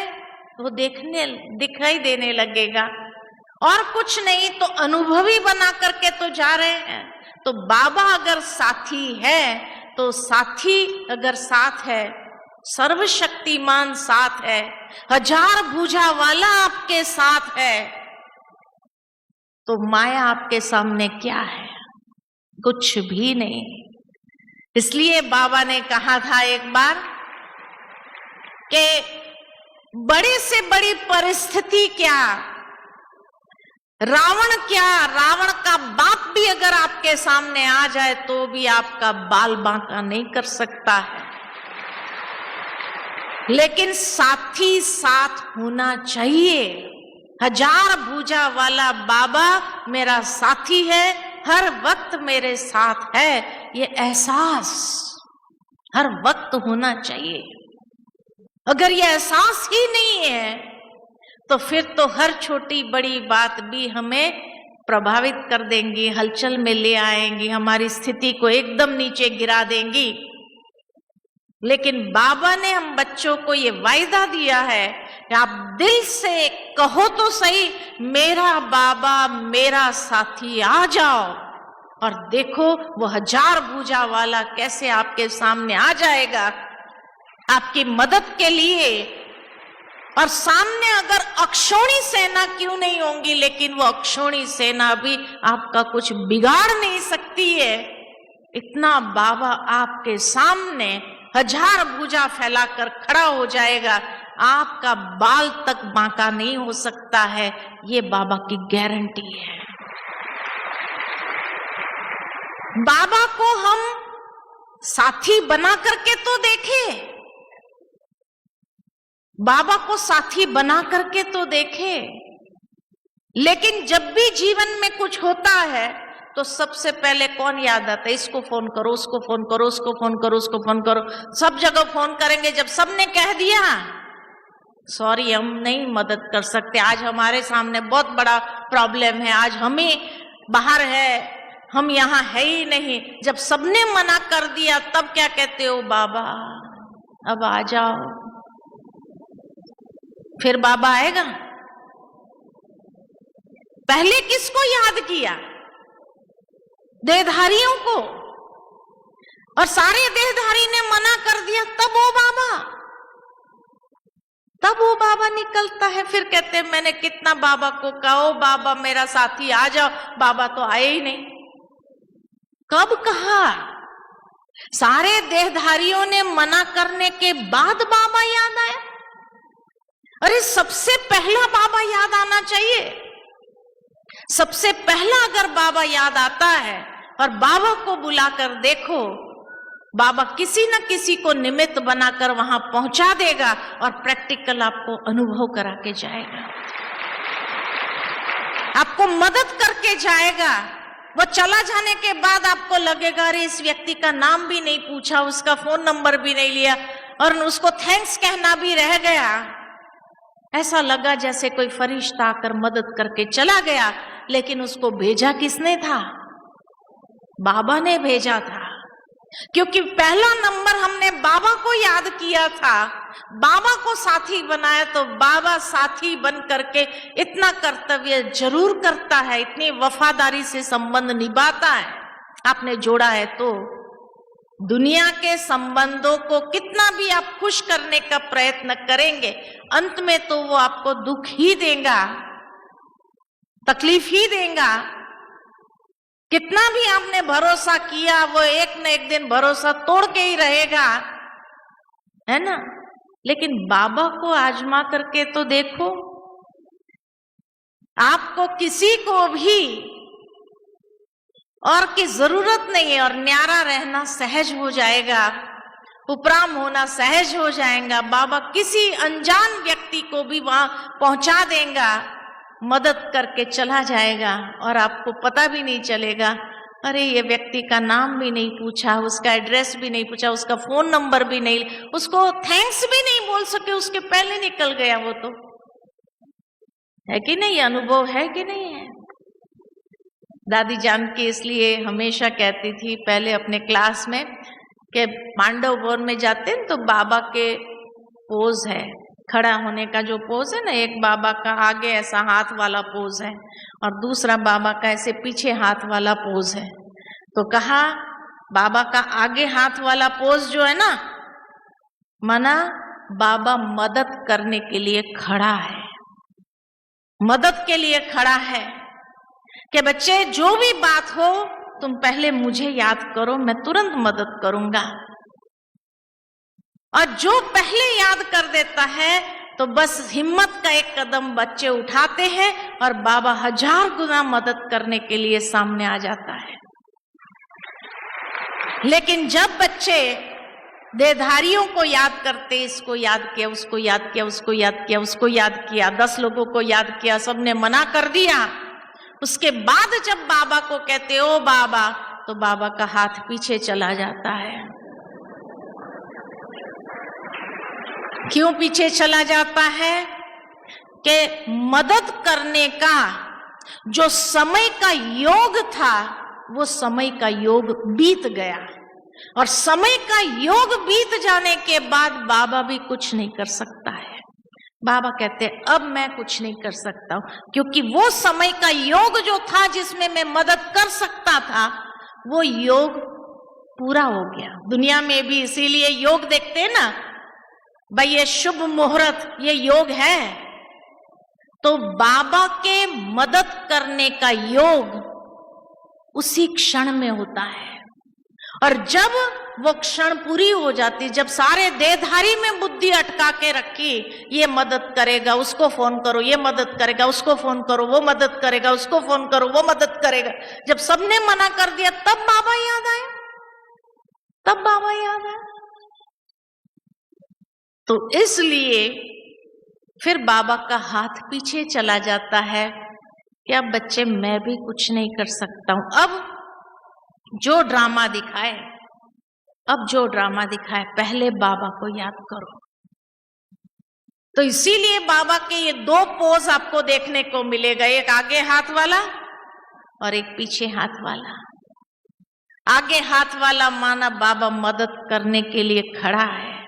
वो दिखाई देने लगेगा। और कुछ नहीं तो अनुभवी बना करके तो जा रहे हैं। तो बाबा अगर साथी है, तो साथी अगर साथ है, सर्वशक्तिमान साथ है, हजार भुजा वाला आपके साथ है, तो माया आपके सामने क्या है? कुछ भी नहीं। इसलिए बाबा ने कहा था एक बार कि बड़ी से बड़ी परिस्थिति क्या, रावण क्या, रावण का बाप भी अगर आपके सामने आ जाए तो भी आपका बाल बांका नहीं कर सकता है। लेकिन साथी साथ होना चाहिए। हजार भुजा वाला बाबा मेरा साथी है, हर वक्त मेरे साथ है, ये एहसास हर वक्त होना चाहिए। अगर ये एहसास ही नहीं है तो फिर तो हर छोटी बड़ी बात भी हमें प्रभावित कर देंगी, हलचल में ले आएंगी, हमारी स्थिति को एकदम नीचे गिरा देंगी। लेकिन बाबा ने हम बच्चों को ये वायदा दिया है कि आप दिल से कहो तो सही, मेरा बाबा मेरा साथी, आ जाओ और देखो वो हजार भुजा वाला कैसे आपके सामने आ जाएगा आपकी मदद के लिए। और सामने अगर अक्षौणी सेना क्यों नहीं होंगी, लेकिन वो अक्षौणी सेना भी आपका कुछ बिगाड़ नहीं सकती है। इतना बाबा आपके सामने हजार भुजा फैलाकर खड़ा हो जाएगा, आपका बाल तक बांका नहीं हो सकता है, ये बाबा की गारंटी है। बाबा को हम साथी बना करके तो देखें, बाबा को साथी बना करके तो देखे। लेकिन जब भी जीवन में कुछ होता है तो सबसे पहले कौन याद आता है? इसको फोन करो, उसको फोन करो, उसको फोन करो, उसको फोन करो, सब जगह फोन करेंगे। जब सबने कह दिया सॉरी हम नहीं मदद कर सकते, आज हमारे सामने बहुत बड़ा प्रॉब्लम है, आज हम ही बाहर है, हम यहाँ है ही नहीं, जब सबने मना कर दिया तब क्या कहते हो? बाबा अब आ जाओ। फिर बाबा आएगा? पहले किसको याद किया? देहधारियों को। और सारे देहधारी ने मना कर दिया, तब वो बाबा निकलता है। फिर कहते हैं मैंने कितना बाबा को कहो बाबा मेरा साथी आ जाओ, बाबा तो आए ही नहीं। कब कहा? सारे देहधारियों ने मना करने के बाद बाबा याद आया। अरे सबसे पहला बाबा याद आना चाहिए। सबसे पहला अगर बाबा याद आता है और बाबा को बुलाकर देखो, बाबा किसी न किसी को निमित्त बनाकर वहां पहुंचा देगा और प्रैक्टिकल आपको अनुभव करा के जाएगा, आपको मदद करके जाएगा। वो चला जाने के बाद आपको लगेगा अरे इस व्यक्ति का नाम भी नहीं पूछा, उसका फोन नंबर भी नहीं लिया और उसको थैंक्स कहना भी रह गया। ऐसा लगा जैसे कोई फरिश्ता आकर मदद करके चला गया, लेकिन उसको भेजा किसने था? बाबा ने भेजा था। क्योंकि पहला नंबर हमने बाबा को याद किया था, बाबा को साथी बनाया, तो बाबा साथी बन करके इतना कर्तव्य जरूर करता है, इतनी वफादारी से संबंध निभाता है। आपने जोड़ा है तो दुनिया के संबंधों को कितना भी आप खुश करने का प्रयत्न करेंगे, अंत में तो वो आपको दुख ही देगा, तकलीफ ही देगा। कितना भी आपने भरोसा किया, वो एक न एक दिन भरोसा तोड़ के ही रहेगा, है ना। लेकिन बाबा को आजमा करके तो देखो, आपको किसी को भी और की जरूरत नहीं है और न्यारा रहना सहज हो जाएगा, उपराम होना सहज हो जाएगा। बाबा किसी अनजान व्यक्ति को भी वहां पहुंचा देगा, मदद करके चला जाएगा और आपको पता भी नहीं चलेगा। अरे ये व्यक्ति का नाम भी नहीं पूछा, उसका एड्रेस भी नहीं पूछा, उसका फोन नंबर भी नहीं, उसको थैंक्स भी नहीं बोल सके, उसके पहले निकल गया। वो तो है कि नहीं, अनुभव है कि नहीं है। दादी जानकी इसलिए हमेशा कहती थी पहले अपने क्लास में कि पांडव वन में जाते हैं तो बाबा के पोज है, खड़ा होने का जो पोज है ना, एक बाबा का आगे ऐसा हाथ वाला पोज है और दूसरा बाबा का ऐसे पीछे हाथ वाला पोज है। तो कहा बाबा का आगे हाथ वाला पोज जो है ना, माना बाबा मदद करने के लिए खड़ा है, मदद के लिए खड़ा है कि बच्चे जो भी बात हो तुम पहले मुझे याद करो, मैं तुरंत मदद करूंगा। और जो पहले याद कर देता है तो बस हिम्मत का एक कदम बच्चे उठाते हैं और बाबा 1000 गुना मदद करने के लिए सामने आ जाता है। लेकिन जब बच्चे देहधारियों को याद करते, इसको याद किया, उसको याद किया, उसको याद किया, उसको याद किया, 10 लोगों को याद किया, सबने मना कर दिया, उसके बाद जब बाबा को कहते ओ बाबा, तो बाबा का हाथ पीछे चला जाता है। क्यों पीछे चला जाता है? कि मदद करने का जो समय का योग था वो समय का योग बीत गया, और समय का योग बीत जाने के बाद बाबा भी कुछ नहीं कर सकता है। बाबा कहते हैं अब मैं कुछ नहीं कर सकता हूं, क्योंकि वो समय का योग जो था जिसमें मैं मदद कर सकता था वो योग पूरा हो गया। दुनिया में भी इसीलिए योग देखते हैं ना, भाई ये शुभ मुहूर्त, ये योग है। तो बाबा के मदद करने का योग उसी क्षण में होता है, और जब वो क्षण पूरी हो जाती, जब सारे देहधारी में बुद्धि अटका के रखी, ये मदद करेगा उसको फोन करो, ये मदद करेगा उसको फोन करो, वो मदद करेगा उसको फोन करो, वो मदद करेगा, जब सबने मना कर दिया तब बाबा याद आए, तब बाबा याद आए। तो इसलिए फिर बाबा का हाथ पीछे चला जाता है कि अब बच्चे मैं भी कुछ नहीं कर सकता हूं, अब जो ड्रामा दिखाए, अब जो ड्रामा दिखाए, पहले बाबा को याद करो। तो इसीलिए बाबा के ये 2 पोज आपको देखने को मिलेगा, एक आगे हाथ वाला और एक पीछे हाथ वाला। आगे हाथ वाला माना बाबा मदद करने के लिए खड़ा है,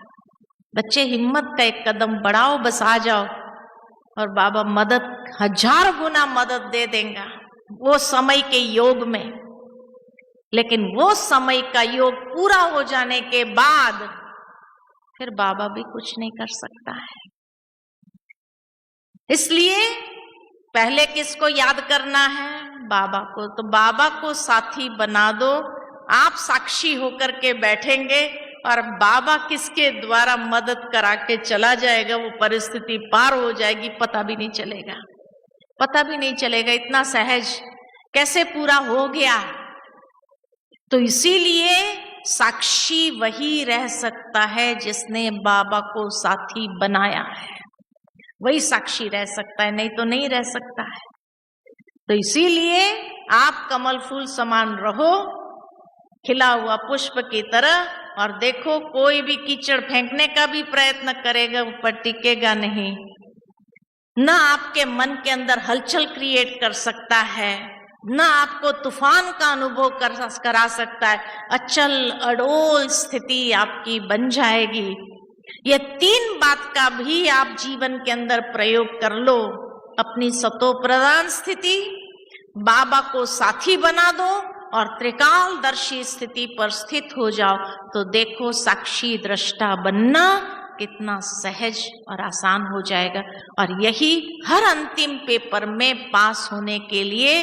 बच्चे हिम्मत का एक कदम बढ़ाओ, बस आ जाओ, और बाबा मदद 1000 गुना मदद दे देगा वो समय के योग में। लेकिन वो समय का योग पूरा हो जाने के बाद फिर बाबा भी कुछ नहीं कर सकता है। इसलिए पहले किसको याद करना है? बाबा को। तो बाबा को साथी बना दो, आप साक्षी होकर के बैठेंगे और बाबा किसके द्वारा मदद करा के चला जाएगा, वो परिस्थिति पार हो जाएगी, पता भी नहीं चलेगा, पता भी नहीं चलेगा, इतना सहज कैसे पूरा हो गया। तो इसीलिए साक्षी वही रह सकता है जिसने बाबा को साथी बनाया है, वही साक्षी रह सकता है, नहीं तो नहीं रह सकता है। तो इसीलिए आप कमल फूल समान रहो, खिला हुआ पुष्प की तरह, और देखो कोई भी कीचड़ फेंकने का भी प्रयत्न करेगा ऊपर टिकेगा नहीं, ना आपके मन के अंदर हलचल क्रिएट कर सकता है, ना आपको तूफान का अनुभव करा सकता है, अचल अडोल स्थिति आपकी बन जाएगी। ये 3 बात का भी आप जीवन के अंदर प्रयोग कर लो। अपनी सतो प्रधान स्थिति, बाबा को साथी बना दो और त्रिकालदर्शी स्थिति पर स्थित हो जाओ, तो देखो साक्षी दृष्टा बनना कितना सहज और आसान हो जाएगा। और यही हर अंतिम पेपर में पास होने के लिए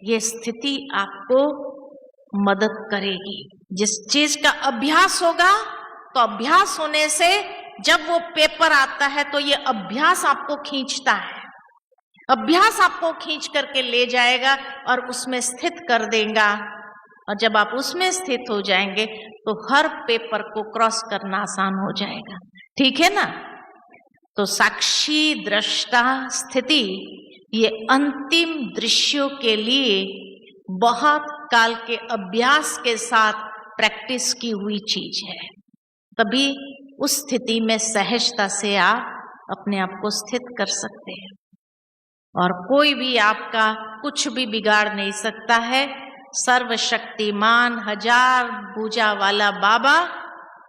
ये स्थिति आपको मदद करेगी। जिस चीज का अभ्यास होगा, तो अभ्यास होने से जब वो पेपर आता है तो ये अभ्यास आपको खींचता है, अभ्यास आपको खींच करके ले जाएगा और उसमें स्थित कर देगा। और जब आप उसमें स्थित हो जाएंगे तो हर पेपर को क्रॉस करना आसान हो जाएगा। ठीक है ना? तो साक्षी दृष्टा स्थिति ये अंतिम दृश्यों के लिए बहुत काल के अभ्यास के साथ प्रैक्टिस की हुई चीज है। तभी उस स्थिति में सहजता से आप अपने आप को स्थित कर सकते हैं और कोई भी आपका कुछ भी बिगाड़ नहीं सकता है। सर्वशक्तिमान 1000 भुजा वाला बाबा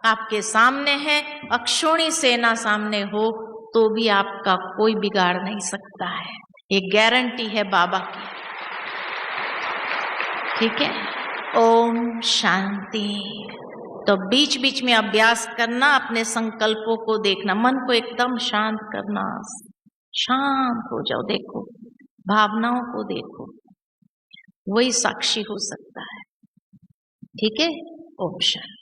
आपके सामने है, अक्षोणी सेना सामने हो, तो भी आपका कोई बिगाड़ नहीं सकता है। ये गारंटी है बाबा की। ठीक है, ओम शांति। तो बीच बीच में अभ्यास करना, अपने संकल्पों को देखना, मन को एकदम शांत करना, शांत हो जाओ, देखो भावनाओं को देखो, वही साक्षी हो सकता है। ठीक है, ओम शांति।